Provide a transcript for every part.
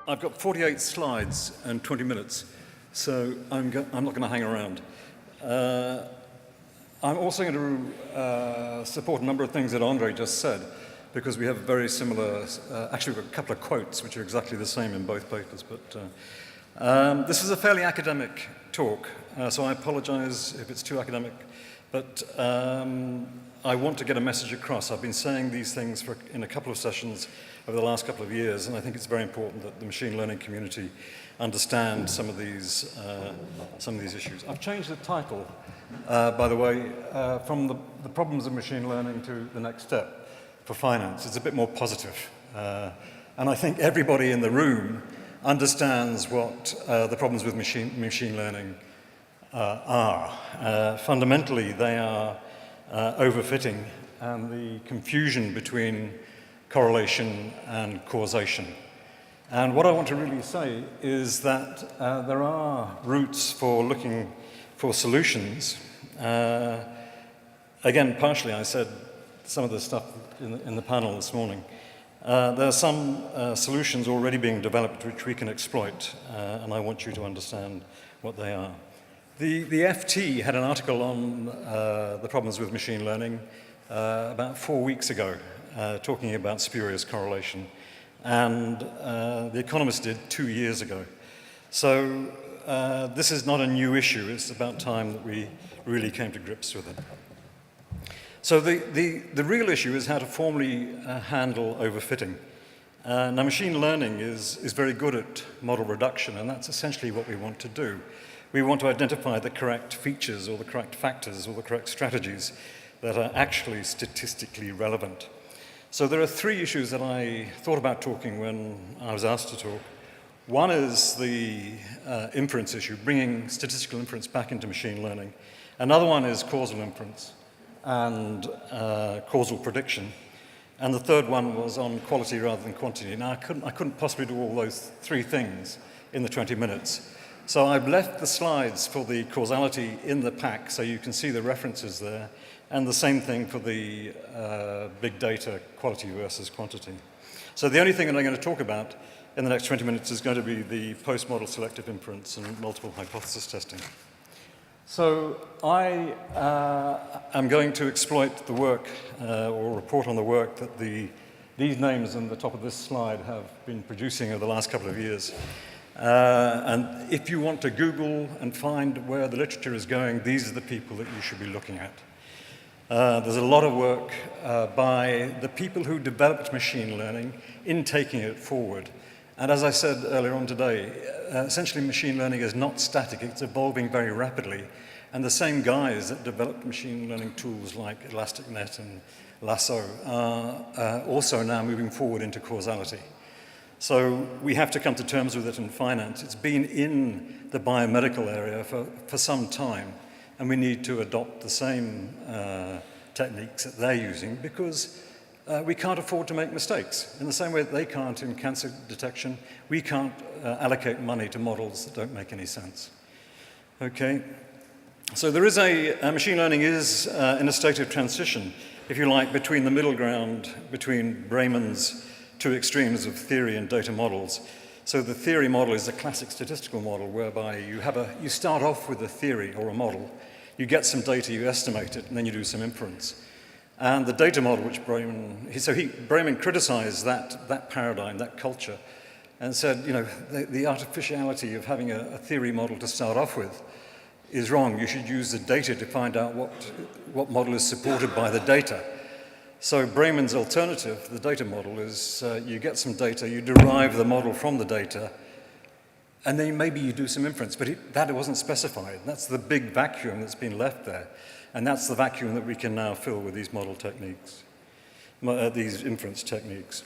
I've got 48 slides and 20 minutes, so I'm not going to hang around. I'm also going to support a number of things that Andre just said, because we have very similar, actually we've got a couple of quotes which are exactly the same in both papers, but this is a fairly academic talk, so I apologize if it's too academic, but I want to get a message across. I've been saying these things in a couple of sessions over the last couple of years, and I think it's very important that the machine learning community understand some of these issues. I've changed the title, by the way, from the problems of machine learning to the next step for finance. It's a bit more positive. And I think everybody in the room understands what the problems with machine learning are. Fundamentally, they are overfitting and the confusion between correlation and causation. And what I want to really say is that there are routes for looking for solutions. Again, partially I said some of the stuff in the panel this morning. There are some solutions already being developed which we can exploit, and I want you to understand what they are. The FT had an article on the problems with machine learning about 4 weeks ago, talking about spurious correlation, and The Economist did 2 years ago. So this is not a new issue. It's about time that we really came to grips with it. So the real issue is how to formally handle overfitting. Now, machine learning is very good at model reduction, and that's essentially what we want to do. We want to identify the correct features or the correct factors or the correct strategies that are actually statistically relevant. So there are 3 issues that I thought about talking when I was asked to talk. One is the inference issue, bringing statistical inference back into machine learning. Another one is causal inference and causal prediction. And the third one was on quality rather than quantity. Now, I couldn't possibly do all those 3 things in the 20 minutes. So I've left the slides for the causality in the pack so you can see the references there, and the same thing for the big data quality versus quantity. So the only thing that I'm going to talk about in the next 20 minutes is going to be the post-model selective inference and multiple hypothesis testing. So I am going to exploit the work or report on the work that these names on the top of this slide have been producing over the last couple of years. And if you want to Google and find where the literature is going, these are the people that you should be looking at. There's a lot of work by the people who developed machine learning in taking it forward. And as I said earlier on today, essentially machine learning is not static, it's evolving very rapidly. And the same guys that developed machine learning tools like ElasticNet and Lasso are also now moving forward into causality. So we have to come to terms with it in finance. It's been in the biomedical area for some time, and we need to adopt the same techniques that they're using because we can't afford to make mistakes. In the same way that they can't in cancer detection, we can't allocate money to models that don't make any sense. Okay, so there is machine learning is in a state of transition, if you like, between the middle ground, between Bremen's 2 extremes of theory and data models. So the theory model is a classic statistical model whereby you start off with a theory or a model, you get some data, you estimate it, and then you do some inference. And the data model, which Bremen criticized that paradigm, that culture, and said, you know, the artificiality of having a theory model to start off with is wrong. You should use the data to find out what model is supported by the data. So Bremen's alternative, the data model, is you get some data, you derive the model from the data, and then maybe you do some inference, but that wasn't specified. That's the big vacuum that's been left there, and that's the vacuum that we can now fill with these model techniques, these inference techniques.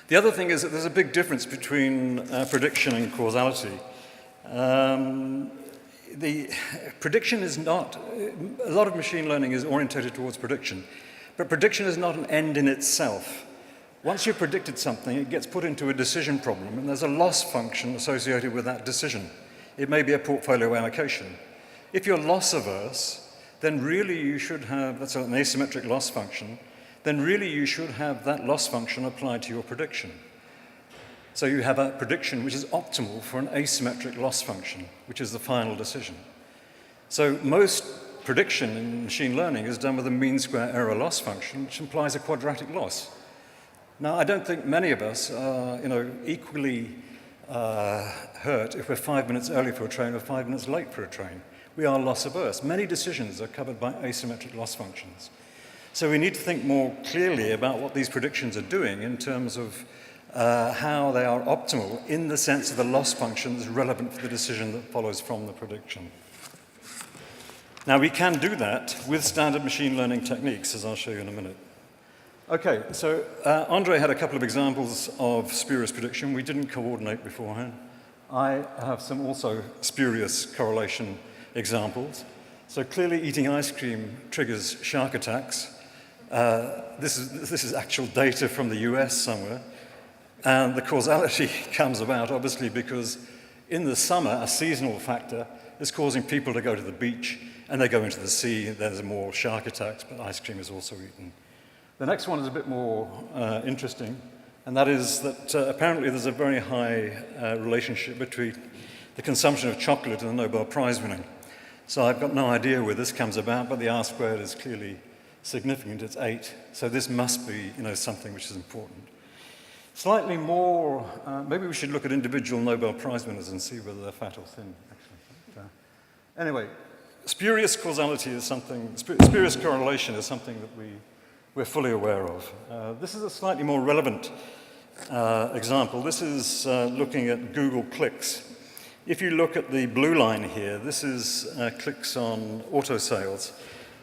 The other thing is that there's a big difference between prediction and causality. The prediction is not, a lot of machine learning is orientated towards prediction. But prediction is not an end in itself. Once you've predicted something, it gets put into a decision problem, and there's a loss function associated with that decision. It may be a portfolio allocation. If you're loss averse, then really you should have, that's an asymmetric loss function, then really you should have that loss function applied to your prediction. So you have a prediction which is optimal for an asymmetric loss function, which is the final decision. So most prediction in machine learning is done with a mean square error loss function, which implies a quadratic loss. Now, I don't think many of us are equally hurt if we're 5 minutes early for a train or 5 minutes late for a train. We are loss averse. Many decisions are covered by asymmetric loss functions. So we need to think more clearly about what these predictions are doing in terms of how they are optimal in the sense of the loss function that's relevant for the decision that follows from the prediction. Now, we can do that with standard machine learning techniques, as I'll show you in a minute. Okay, so Andre had a couple of examples of spurious prediction. We didn't coordinate beforehand. I have some also spurious correlation examples. So clearly eating ice cream triggers shark attacks. This is actual data from the US somewhere. And the causality comes about, obviously, because in the summer, a seasonal factor is causing people to go to the beach, and they go into the sea, there's more shark attacks, but ice cream is also eaten. The next one is a bit more interesting, and that is that apparently there's a very high relationship between the consumption of chocolate and the Nobel Prize winning. So I've got no idea where this comes about, but the R squared is clearly significant, it's 8. So this must be something which is important. Slightly more, maybe we should look at individual Nobel Prize winners and see whether they're fat or thin, actually. But, anyway, spurious causality is something, spurious correlation is something that we're fully aware of. This is a slightly more relevant example. This is looking at Google clicks. If you look at the blue line here, this is clicks on auto sales,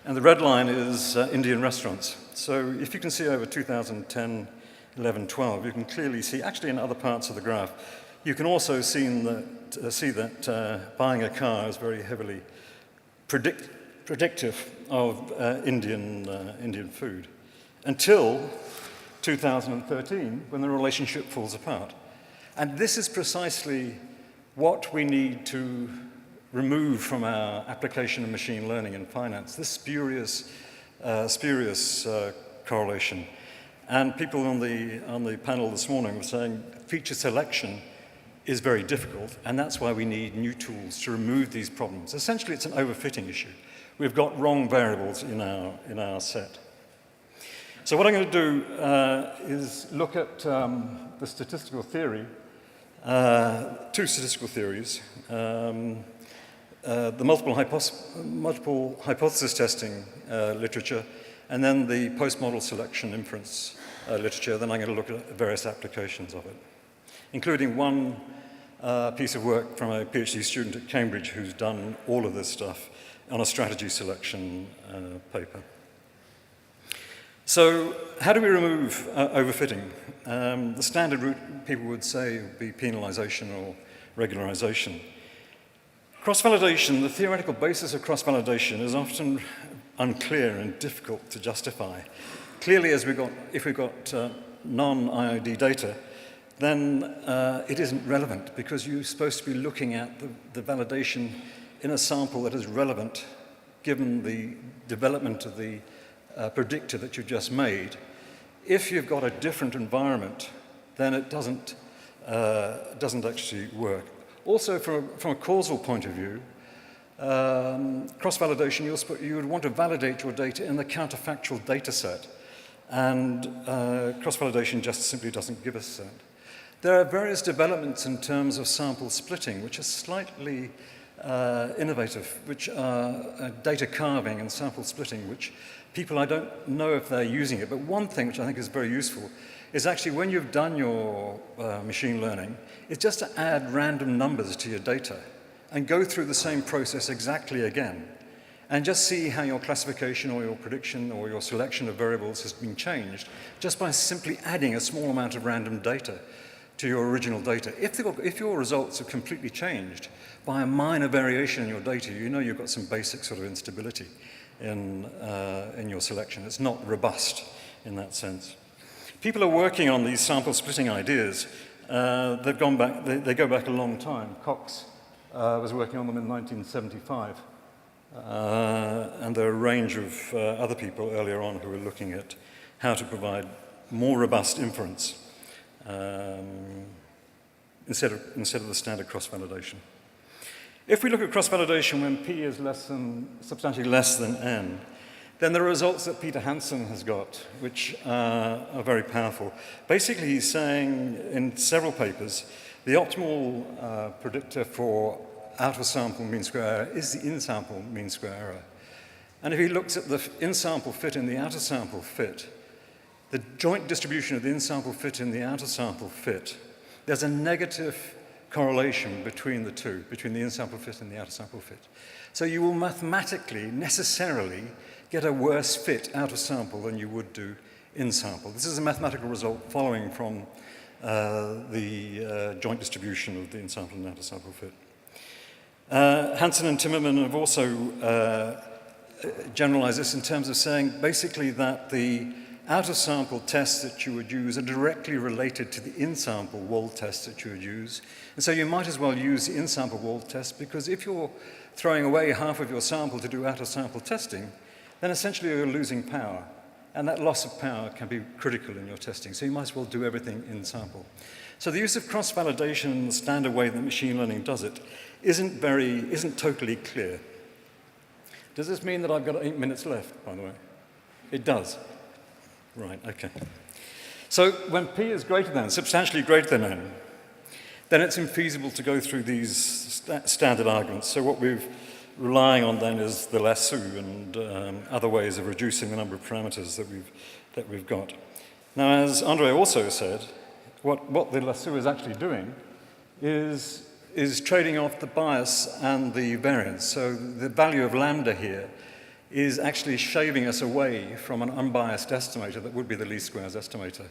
and the red line is Indian restaurants. So if you can see over 2010, 11, 12, you can clearly see, actually in other parts of the graph, you can also see that buying a car is very heavily predictive of Indian food, until 2013, when the relationship falls apart. And this is precisely what we need to remove from our application of machine learning in finance, this spurious correlation. And people on the panel this morning were saying feature selection is very difficult, and that's why we need new tools to remove these problems. Essentially, it's an overfitting issue. We've got wrong variables in our set. So what I'm going to do is look at the statistical theory, two statistical theories, the multiple hypothesis testing literature, and then the post-model selection inference literature. Then I'm going to look at various applications of it, including one piece of work from a PhD student at Cambridge who's done all of this stuff on a strategy selection paper. So how do we remove overfitting? The standard route, people would say, would be penalization or regularization. Cross-validation, the theoretical basis of cross-validation is often unclear and difficult to justify. Clearly, if we've got non-IOD data, then it isn't relevant because you're supposed to be looking at the validation in a sample that is relevant given the development of the predictor that you've just made. If you've got a different environment, then it doesn't actually work. Also, from a causal point of view, cross-validation, you would want to validate your data in the counterfactual data set, and cross-validation just simply doesn't give us that. There are various developments in terms of sample splitting, which are slightly innovative, which are data carving and sample splitting, which people, I don't know if they're using it, but one thing which I think is very useful is actually when you've done your machine learning, is just to add random numbers to your data and go through the same process exactly again and just see how your classification or your prediction or your selection of variables has been changed just by simply adding a small amount of random data to your original data. If your results are completely changed by a minor variation in your data, you know you've got some basic sort of instability in your selection. It's not robust in that sense. People are working on these sample splitting ideas. They go back a long time. Cox was working on them in 1975. And there are a range of other people earlier on who were looking at how to provide more robust inference. instead of the standard cross-validation. If we look at cross-validation when p is substantially less than n, then the results that Peter Hansen has got, which are very powerful. Basically, he's saying in several papers, the optimal predictor for out-of-sample mean square error is the in-sample mean square error. And if he looks at the in-sample fit and the out-of-sample fit, the joint distribution of the in-sample fit and the out-of-sample fit, there's a negative correlation between the two, between the in-sample fit and the out-of-sample fit. So you will mathematically, necessarily, get a worse fit out-of-sample than you would do in-sample. This is a mathematical result following from the joint distribution of the in-sample and out-of-sample fit. Hansen and Timmerman have also generalized this in terms of saying basically that the out-of-sample tests that you would use are directly related to the in-sample Wold test that you would use. And so you might as well use the in-sample Wold test, because if you're throwing away half of your sample to do out-of-sample testing, then essentially you're losing power. And that loss of power can be critical in your testing. So you might as well do everything in sample. So the use of cross-validation in the standard way that machine learning does it isn't totally clear. Does this mean that I've got 8 minutes left, by the way? It does. Right, okay. So when p is greater than, substantially greater than n, then it's infeasible to go through these standard arguments. So what we're relying on then is the lasso and other ways of reducing the number of parameters that we've got. Now, as Andre also said, what the lasso is actually doing is trading off the bias and the variance. So the value of lambda here is actually shaving us away from an unbiased estimator that would be the least squares estimator.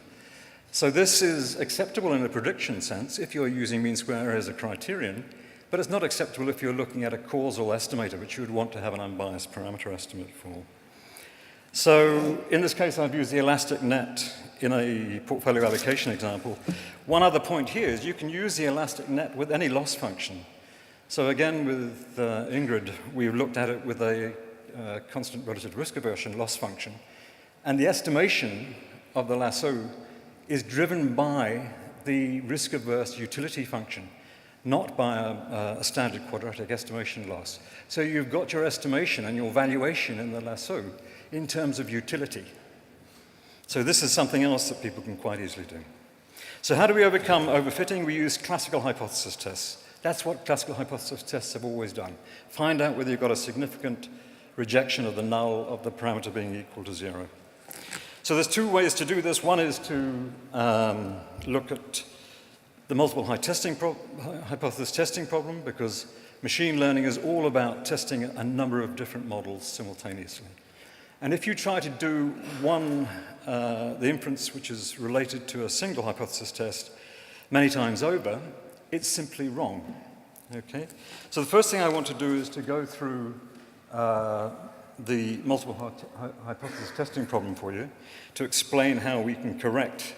So this is acceptable in a prediction sense if you're using mean square error as a criterion, but it's not acceptable if you're looking at a causal estimator, which you would want to have an unbiased parameter estimate for. So in this case, I've used the elastic net in a portfolio allocation example. One other point here is you can use the elastic net with any loss function. So again, with Ingrid, we looked at it with a constant relative risk aversion loss function. And the estimation of the lasso is driven by the risk-averse utility function, not by a standard quadratic estimation loss. So you've got your estimation and your valuation in the lasso in terms of utility. So this is something else that people can quite easily do. So how do we overcome overfitting? We use classical hypothesis tests. That's what classical hypothesis tests have always done. Find out whether you've got a significant rejection of the null of the parameter being equal to 0. So there's two ways to do this. One is to look at the multiple hypothesis testing problem, because machine learning is all about testing a number of different models simultaneously. And if you try to do the inference which is related to a single hypothesis test many times over, it's simply wrong. Okay? So the first thing I want to do is to go through the multiple hypothesis testing problem for you to explain how we can correct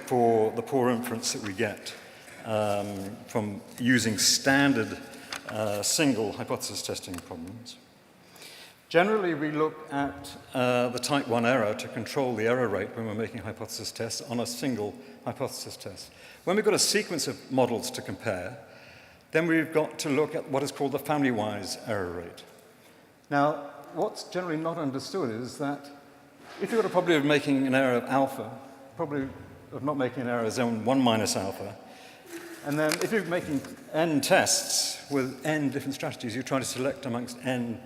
for the poor inference that we get from using standard single hypothesis testing problems. Generally, we look at the type 1 error to control the error rate when we're making hypothesis tests on a single hypothesis test. When we've got a sequence of models to compare, then we've got to look at what is called the family-wise error rate. Now, what's generally not understood is that if you've got a probability of making an error of alpha, probability of not making an error is 1 minus alpha, and then if you're making n tests with n different strategies, you try to select amongst n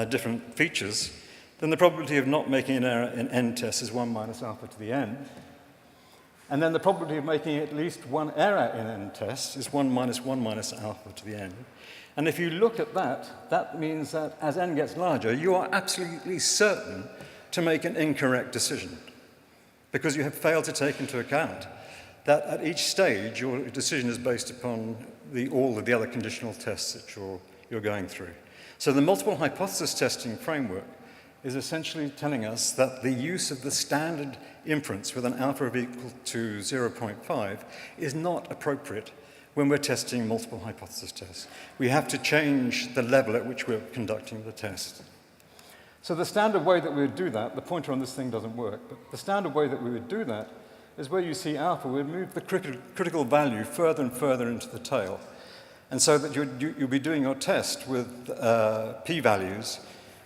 different features, then the probability of not making an error in n tests is 1 minus alpha to the n. And then the probability of making at least one error in n tests is 1 minus alpha to the n. And if you look at that, that means that as n gets larger, you are absolutely certain to make an incorrect decision, because you have failed to take into account that at each stage your decision is based upon all of the other conditional tests that you're going through. So the multiple hypothesis testing framework is essentially telling us that the use of the standard inference with an alpha of equal to 0.5 is not appropriate when we're testing multiple hypothesis tests. We have to change the level at which we're conducting the test. So the standard way that we would do that, the pointer on this thing doesn't work, but the standard way that we would do that is where you see alpha, we move the critical value further and further into the tail. And so that you'll be doing your test with p-values,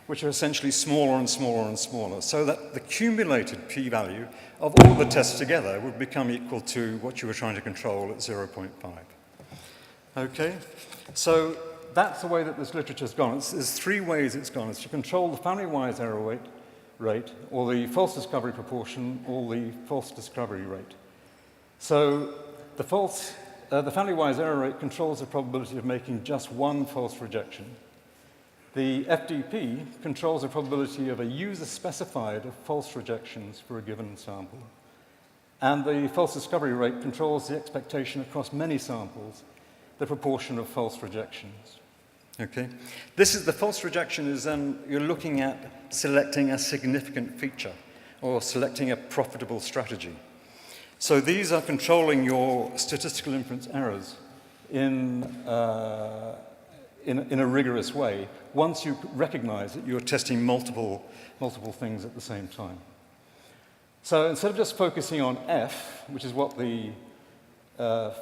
which are essentially smaller and smaller and smaller, so that the cumulated p-value of all the tests together would become equal to what you were trying to control at 0.5. Okay? So that's the way that this literature's gone. There's three ways it's gone. It's to control the family-wise error rate, or the false discovery proportion, or the false discovery rate. So the family-wise error rate controls the probability of making just one false rejection. The FDP controls the probability of a user-specified of false rejections for a given sample. And the false discovery rate controls the expectation across many samples, the proportion of false rejections. Okay? The false rejection is then you're looking at selecting a significant feature or selecting a profitable strategy. So these are controlling your statistical inference errors in a rigorous way once you recognize that you're testing multiple things at the same time. So instead of just focusing on F, which is what the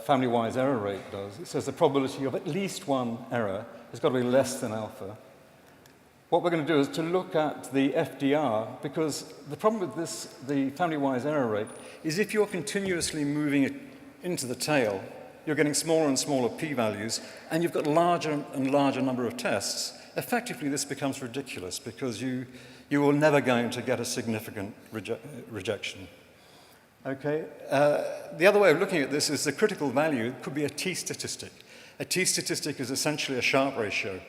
family-wise error rate does, it says the probability of at least one error has got to be less than alpha. What we're going to do is to look at the FDR, because the problem with the family-wise error rate, is if you're continuously moving it into the tail, you're getting smaller and smaller p-values, and you've got larger and larger number of tests. Effectively, this becomes ridiculous, because you are never going to get a significant rejection. Okay? The other way of looking at this is the critical value could be a t-statistic. A t-statistic is essentially a Sharpe ratio.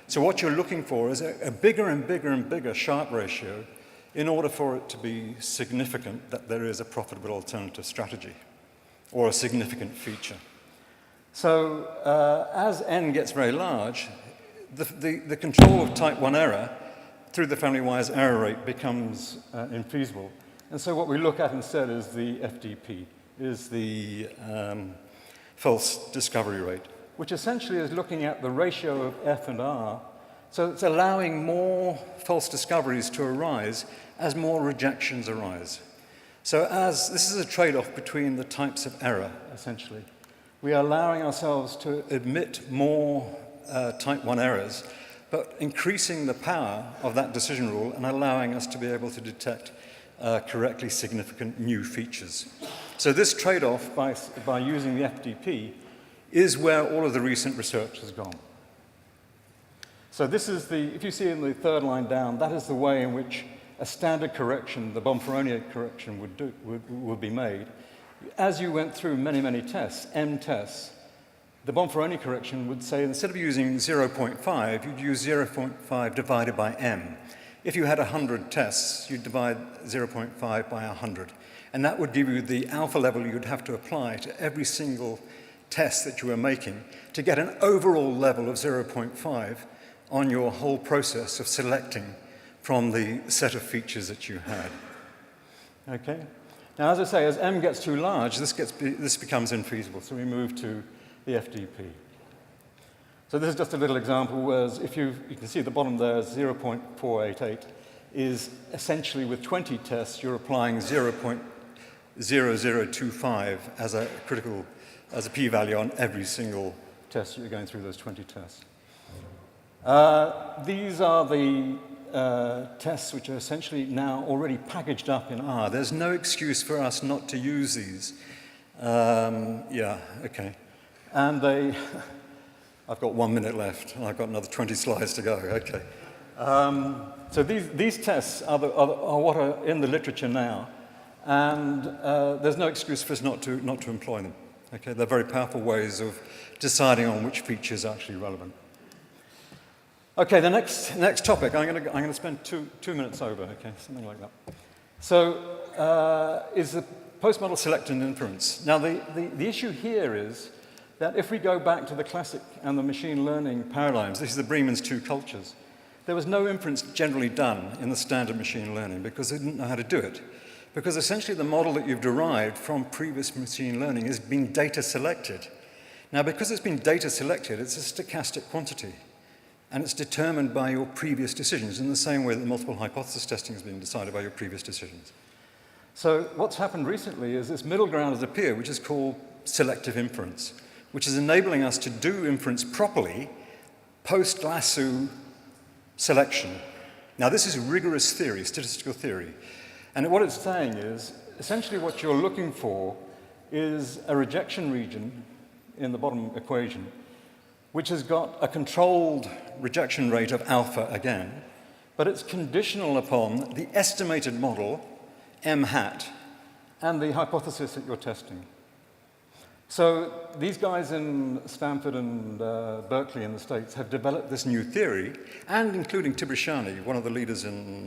So what you're looking for is a bigger and bigger and bigger Sharpe ratio in order for it to be significant that there is a profitable alternative strategy or a significant feature. So as n gets very large, the control of type 1 error through the family-wise error rate becomes infeasible. And so what we look at instead is the FDP, is the false discovery rate, which essentially is looking at the ratio of F and R. So it's allowing more false discoveries to arise as more rejections arise. So this is a trade-off between the types of error, essentially. We are allowing ourselves to admit more type 1 errors, but increasing the power of that decision rule and allowing us to be able to detect correctly significant new features. So this trade-off by using the FDP is where all of the recent research has gone. So this is if you see in the third line down, that is the way in which a standard correction, the Bonferroni correction, would be made. As you went through many, many tests, M tests, the Bonferroni correction would say instead of using 0.5, you'd use 0.5 divided by M. If you had 100 tests, you'd divide 0.5 by 100. And that would give you the alpha level you'd have to apply to every single test that you were making to get an overall level of 0.5 on your whole process of selecting from the set of features that you had. Okay? Now, as I say, as M gets too large, this becomes infeasible, so we move to the FDP. So this is just a little example, whereas if you can see at the bottom there, 0.488 is essentially with 20 tests, you're applying 0.0025 as a p-value on every single test you're going through those 20 tests. These are the tests which are essentially now already packaged up in R. There's no excuse for us not to use these. Yeah, okay. And I've got 1 minute left, and I've got another 20 slides to go. Okay. So these tests are what are in the literature now, and there's no excuse for us not to employ them. Okay, they're very powerful ways of deciding on which features are actually relevant. Okay, the next topic, I'm going to spend two minutes over. Okay, something like that. So is the postmodel selective inference. Now the issue here is that if we go back to the classic and the machine learning paradigms, this is the Bremen's two cultures, there was no inference generally done in the standard machine learning because they didn't know how to do it. Because essentially the model that you've derived from previous machine learning is being data selected. Now, because it's been data selected, it's a stochastic quantity. And it's determined by your previous decisions in the same way that multiple hypothesis testing has been decided by your previous decisions. So what's happened recently is this middle ground has appeared, which is called selective inference, which is enabling us to do inference properly post-lasso selection. Now, this is rigorous theory, statistical theory. And what it's saying is, essentially what you're looking for is a rejection region in the bottom equation, which has got a controlled rejection rate of alpha again, but it's conditional upon the estimated model, m hat, and the hypothesis that you're testing. So these guys in Stanford and Berkeley in the States have developed this new theory, and including Tibriciani, one of the leaders in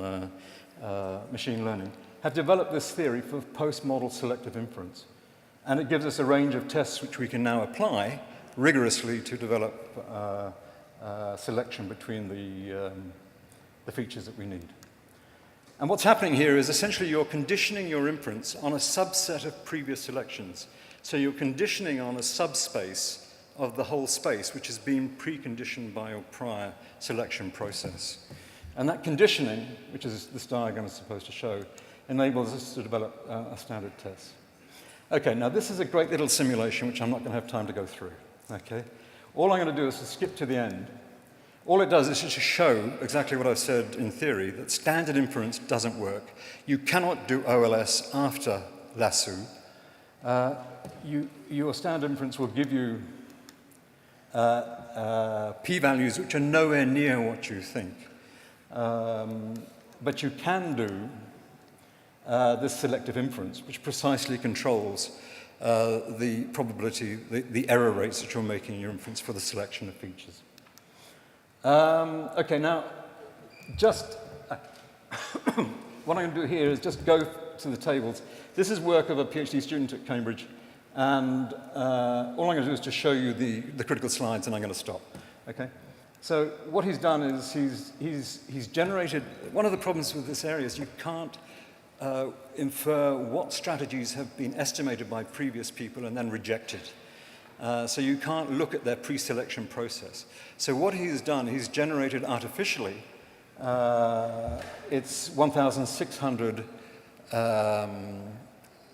machine learning, have developed this theory for post-model selective inference. And it gives us a range of tests which we can now apply rigorously to develop selection between the features that we need. And what's happening here is essentially you're conditioning your inference on a subset of previous selections. So you're conditioning on a subspace of the whole space, which has been preconditioned by your prior selection process. And that conditioning, which is this diagram is supposed to show, enables us to develop a standard test. Okay, now this is a great little simulation, which I'm not going to have time to go through. Okay? All I'm going to do is to skip to the end. All it does is just show exactly what I've said in theory, that standard inference doesn't work. You cannot do OLS after lasso. Your standard inference will give you p-values which are nowhere near what you think. But you can do this selective inference, which precisely controls the probability, the error rates that you're making in your inference for the selection of features. Okay, now, just what I'm going to do here is just go to the tables. This is work of a PhD student at Cambridge, and all I'm going to do is to show you the critical slides, and I'm going to stop. Okay? So what he's done is he's generated, one of the problems with this area is you can't infer what strategies have been estimated by previous people and then rejected. So you can't look at their pre-selection process. So what he's done, he's generated artificially, it's 1,600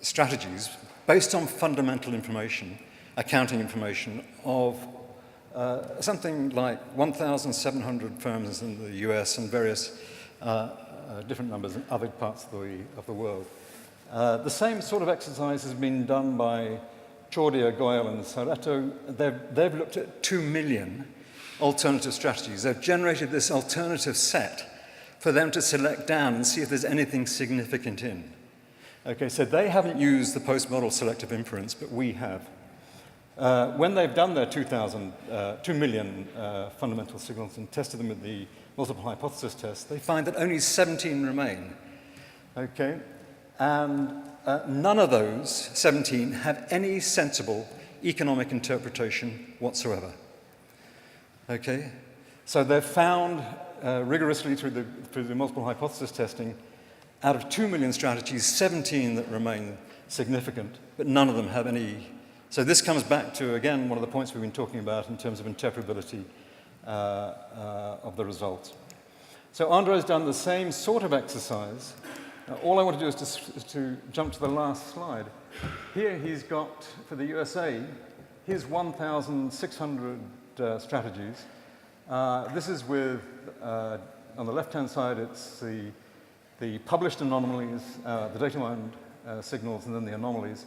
strategies based on fundamental information, accounting information of something like 1,700 firms in the US and various different numbers in other parts of the world. The same sort of exercise has been done by Chordia, Goyal, and Saretto. They've looked at 2 million alternative strategies. They've generated this alternative set for them to select down and see if there's anything significant in. Okay, so they haven't used the post-model selective inference, but we have. When they've done their 2 million fundamental signals and tested them with the multiple hypothesis test, they find that only 17 remain. Okay, and none of those 17 have any sensible economic interpretation whatsoever. Okay, so they've found rigorously through the multiple hypothesis testing, out of 2 million strategies, 17 that remain significant, but none of them have any. So this comes back to, again, one of the points we've been talking about in terms of interpretability of the results. So Andre's done the same sort of exercise. All I want to do is to jump to the last slide. Here he's got, for the USA, his 1,600 strategies. This is with, on the left-hand side, it's the published anomalies, the data-mined signals, and then the anomalies.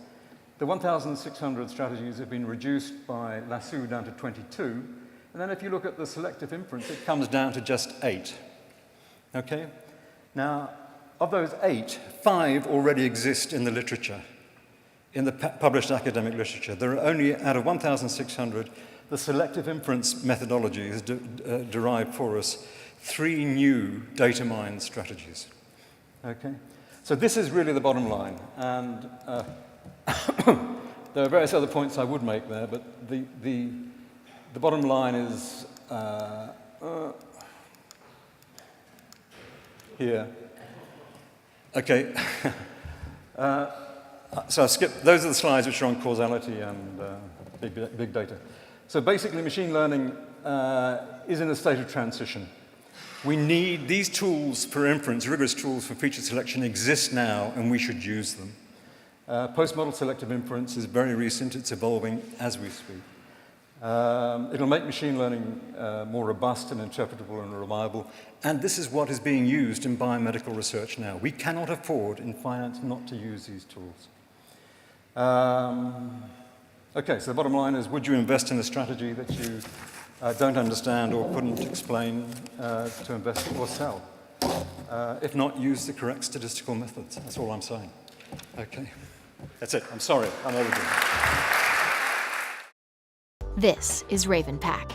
The 1,600 strategies have been reduced by lasso down to 22. And then if you look at the selective inference, it comes down to just 8. Okay? Now, of those 8, 5 already exist in the literature, in the published academic literature. There are only, out of 1,600, the selective inference methodology has derived for us 3 new data mine strategies. Okay? So this is really the bottom line. And there are various other points I would make there, but the bottom line is here. Okay. So I've skipped, those are the slides which are on causality and big data. So basically, machine learning is in a state of transition. We need these tools for inference, rigorous tools for feature selection exist now, and we should use them. Postmodel selective inference is very recent. It's evolving as we speak. It'll make machine learning more robust and interpretable and reliable. And this is what is being used in biomedical research now. We cannot afford in finance not to use these tools. Okay, so the bottom line is, would you invest in a strategy that you don't understand or couldn't explain to invest or sell? If not, use the correct statistical methods. That's all I'm saying. Okay. That's it. I'm sorry. I'm overdue. This is Raven Pack.